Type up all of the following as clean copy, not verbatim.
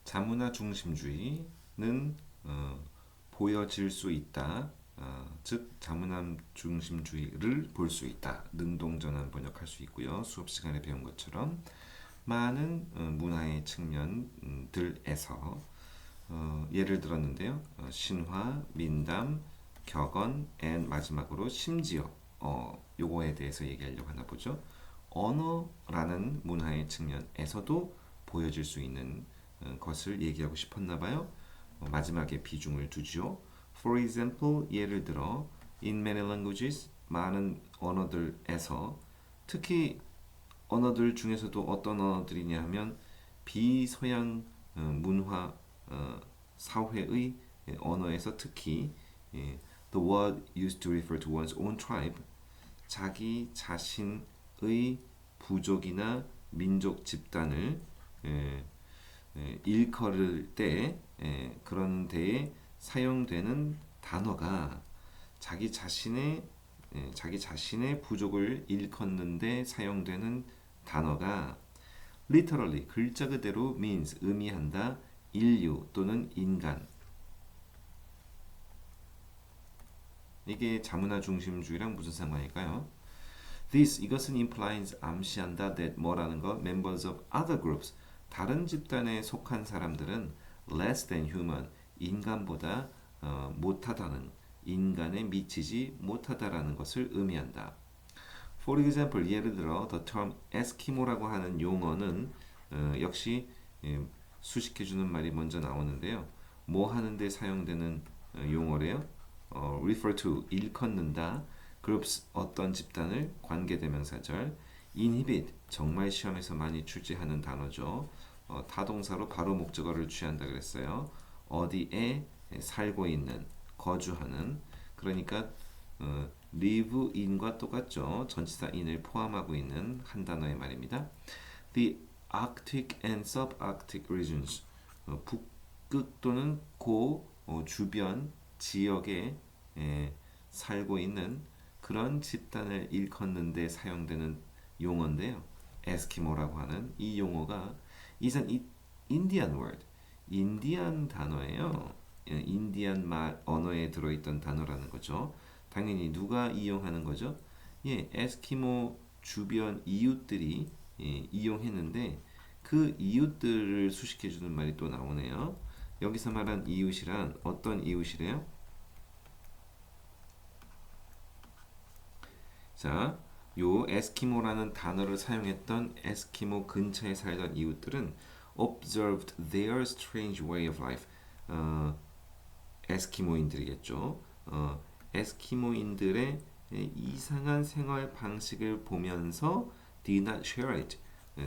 자문화 중심주의는 보여질 수 있다. 즉 자문화 중심주의를 볼 수 있다. 능동전환 번역할 수 있고요. 수업 시간에 배운 것처럼 많은 문화의 측면들에서 예를 들었는데요. 신화, 민담, 격언, and 마지막으로 심지어 요거에 대해서 얘기하려고 하나 보죠. 언어라는 문화의 측면에서도 보여질 수 있는 것을 얘기하고 싶었나 봐요. 마지막에 비중을 두죠. For example, 예를 들어 in many languages, 많은 언어들에서 특히 언어들 중에서도 어떤 언어들이냐 하면 비서양 문화 사회의 언어에서 특히 the word used to refer to one's own tribe, 자기 자신의 부족이나 민족 집단을 예, 일컬을 때 그런 데에 사용되는 단어가 자기 자신의 자기 자신의 부족을 일컫는데 사용되는 단어가 literally 글자 그대로 means 의미한다 인류 또는 인간. 이게 자문화 중심주의랑 무슨 상관일까요? This 이것은 implies 암시한다 that 뭐라는 거 members of other groups 다른 집단에 속한 사람들은 less than human 인간보다 못하다는 인간에 미치지 못하다라는 것을 의미한다. For example 예를 들어 the term 에스키모라고 하는 용어는 역시 수식해주는 말이 먼저 나오는데요. 뭐 하는데 사용되는 용어래요? refer to 일컫는다. groups 어떤 집단을 관계대명사절 inhibit 정말 시험에서 많이 출제하는 단어죠. 타동사로 바로 목적어를 취한다 그랬어요. 어디에 살고 있는 거주하는 그러니까 live in과 똑같죠. 전치사 in을 포함하고 있는 한 단어의 말입니다. The Arctic and subarctic regions 북극 또는 고 주변 지역에 살고 있는 그런 집단을 일컫는데 사용되는 용어인데요. 에스키모라고 하는 이 용어가 is an Indian word. 인디안 단어예요. 인디안 말 언어에 들어있던 단어라는 거죠. 당연히 누가 이용하는 거죠? 예, 에스키모 주변 이웃들이 이용했는데 그 이웃들을 수식해주는 말이 또 나오네요. 여기서 말한 이웃이란 어떤 이웃이래요? 자, 요 에스키모라는 단어를 사용했던 에스키모 근처에 살던 이웃들은 observed their strange way of life. 에스키모인들이겠죠. 에스키모인들의 이상한 생활 방식을 보면서 did not share it.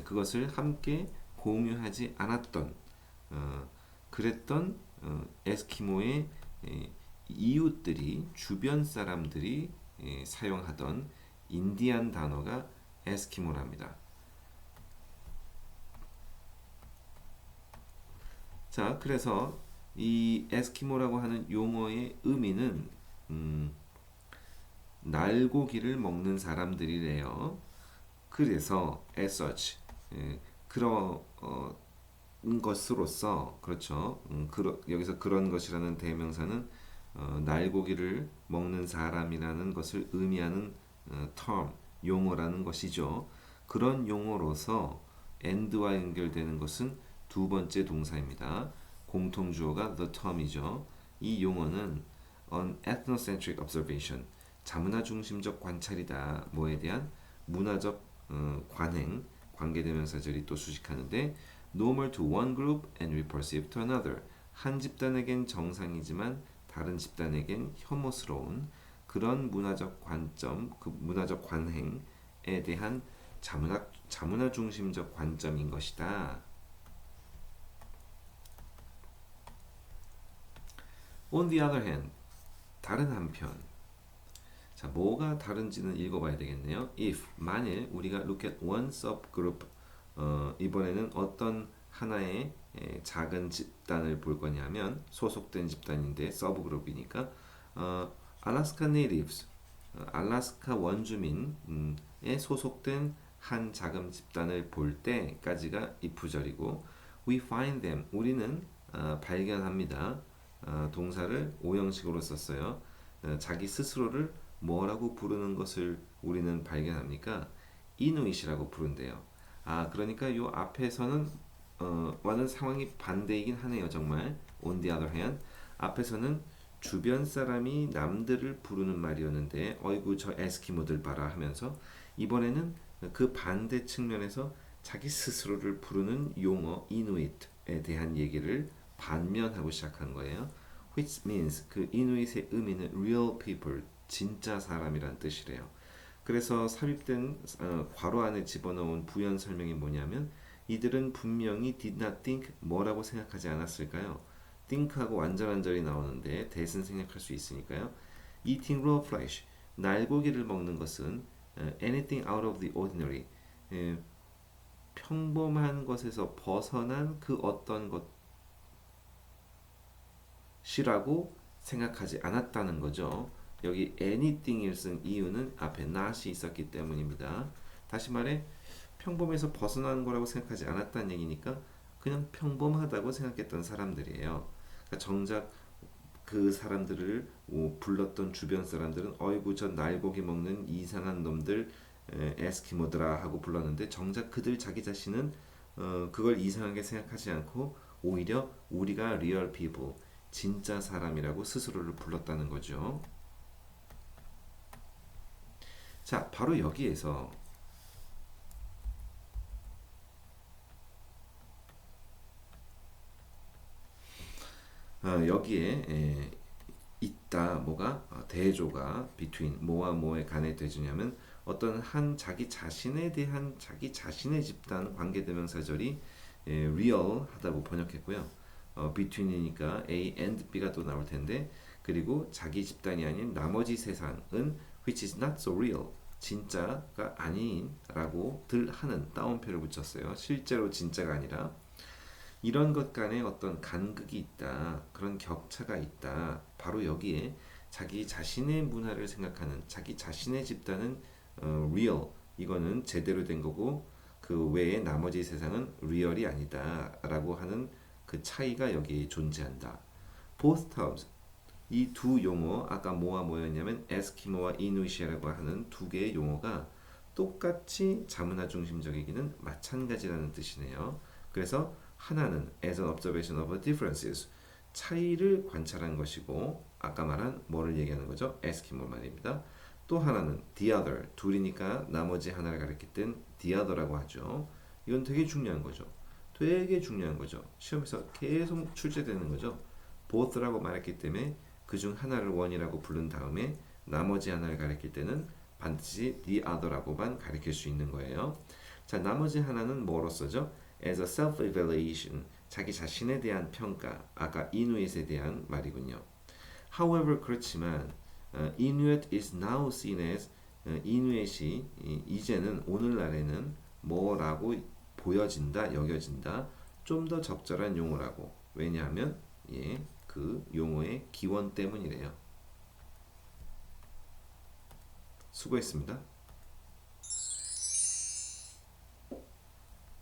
그것을 함께 공유하지 않았던 그랬던 에스키모의 이웃들이 주변 사람들이 사용하던 인디안 단어가 에스키모랍니다. 자, 그래서 이 에스키모라고 하는 용어의 의미는 날고기를 먹는 사람들이래요. 그래서 as such 그런 것으로서 그렇죠. 여기서 그런 것이라는 대명사는 날고기를 먹는 사람이라는 것을 의미하는 term 용어라는 것이죠. 그런 용어로서 and와 연결되는 것은 두 번째 동사입니다. 공통주어가 the term이죠. 이 용어는 an ethnocentric observation 자문화 중심적 관찰이다. 뭐에 대한 문화적 관행 관계대명사절이 또 수식하는데 normal to one group and repulsive to another 한 집단에겐 정상이지만 다른 집단에겐 혐오스러운 그런 문화적 관점, 그 문화적 관행에 대한 자문화 중심적 관점인 것이다. On the other hand, 다른 한편, 자 뭐가 다른지는 읽어봐야 되겠네요. If 만일 우리가 look at one subgroup, 이번에는 어떤 하나의 작은 집단을 볼 거냐면 소속된 집단인데 서브그룹이니까 알래스카 네이티브스 알래스카 원주민에 소속된 한 작은 집단을 볼 때까지가 if 절이고 We find them. 우리는 발견합니다. 동사를 오형식으로 썼어요. 자기 스스로를 뭐라고 부르는 것을 우리는 발견합니까? 이누잇이라고 부른대요. 그러니까 요 앞에서는 와는 상황이 반대이긴 하네요. 정말. On the other hand, 앞에서는 주변 사람이 남들을 부르는 말이었는데 어이구 저 에스키모들 봐라 하면서 이번에는 그 반대 측면에서 자기 스스로를 부르는 용어 이누잇에 대한 얘기를 반면하고 시작한 거예요. Which means 그 이누잇의 의미는 real people, 진짜 사람이란 뜻이래요. 그래서 삽입된 괄호 안에 집어넣은 부연 설명이 뭐냐면 이들은 분명히 did not think 뭐라고 생각하지 않았을까요? think하고 완전한절이 나오는데 대신 생략할 수 있으니까요. Eating raw flesh, 날고기를 먹는 것은 anything out of the ordinary, 평범한 것에서 벗어난 그 어떤 것이라고 생각하지 않았다는 거죠. 여기 anything을 쓴 이유는 앞에 not이 있었기 때문입니다. 다시 말해 평범에서 벗어난 거라고 생각하지 않았다는 얘기니까 그냥 평범하다고 생각했던 사람들이에요. 그러니까 정작 그 사람들을 불렀던 주변 사람들은 어이구 저 날고기 먹는 이상한 놈들 에스키모드라 하고 불렀는데 정작 그들 자기 자신은 그걸 이상하게 생각하지 않고 오히려 우리가 real people, 진짜 사람이라고 스스로를 불렀다는 거죠. 자, 바로 여기에서 여기에 있다 뭐가 대조가 between 뭐와 뭐에 간의 대조냐면 어떤 한 자기 자신에 대한 자기 자신의 집단 관계대명사절이 real 하다고 번역했고요. between이니까 A and B가 또 나올 텐데 그리고 자기 집단이 아닌 나머지 세상은 which is not so real 진짜가 아닌라고 들 하는 따옴표를 붙였어요. 실제로 진짜가 아니라 이런 것 간에 어떤 간극이 있다. 그런 격차가 있다. 바로 여기에 자기 자신의 문화를 생각하는 자기 자신의 집단은 real 이거는 제대로 된 거고 그 외에 나머지 세상은 real이 아니다 라고 하는 그 차이가 여기 존재한다. Both terms 이 두 용어 아까 뭐와 뭐였냐면 에스키모와 이누이시아라고 하는 두 개의 용어가 똑같이 자문화 중심적이기는 마찬가지라는 뜻이네요. 그래서 하나는 as an observation of differences 차이를 관찰한 것이고 아까 말한 뭐를 얘기하는 거죠? 에스키모 말입니다. 또 하나는 the other 둘이니까 나머지 하나를 가리킬 땐 the other라고 하죠. 이건 되게 중요한 거죠. 되게 중요한 거죠. 시험에서 계속 출제되는 거죠. both라고 말했기 때문에 그중 하나를 one이라고 부른 다음에 나머지 하나를 가리킬 때는 반드시 the other라고만 가리킬 수 있는 거예요. 자, 나머지 하나는 뭐로서죠? as a self-evaluation, 자기 자신에 대한 평가, 아까 이누잇에 대한 말이군요. However, 그렇지만 Inuit is now seen as 이누잇이 이제는 오늘날에는 뭐라고 보여진다, 여겨진다, 좀 더 적절한 용어라고. 왜냐하면 그 용어의 기원 때문이래요. 수고했습니다.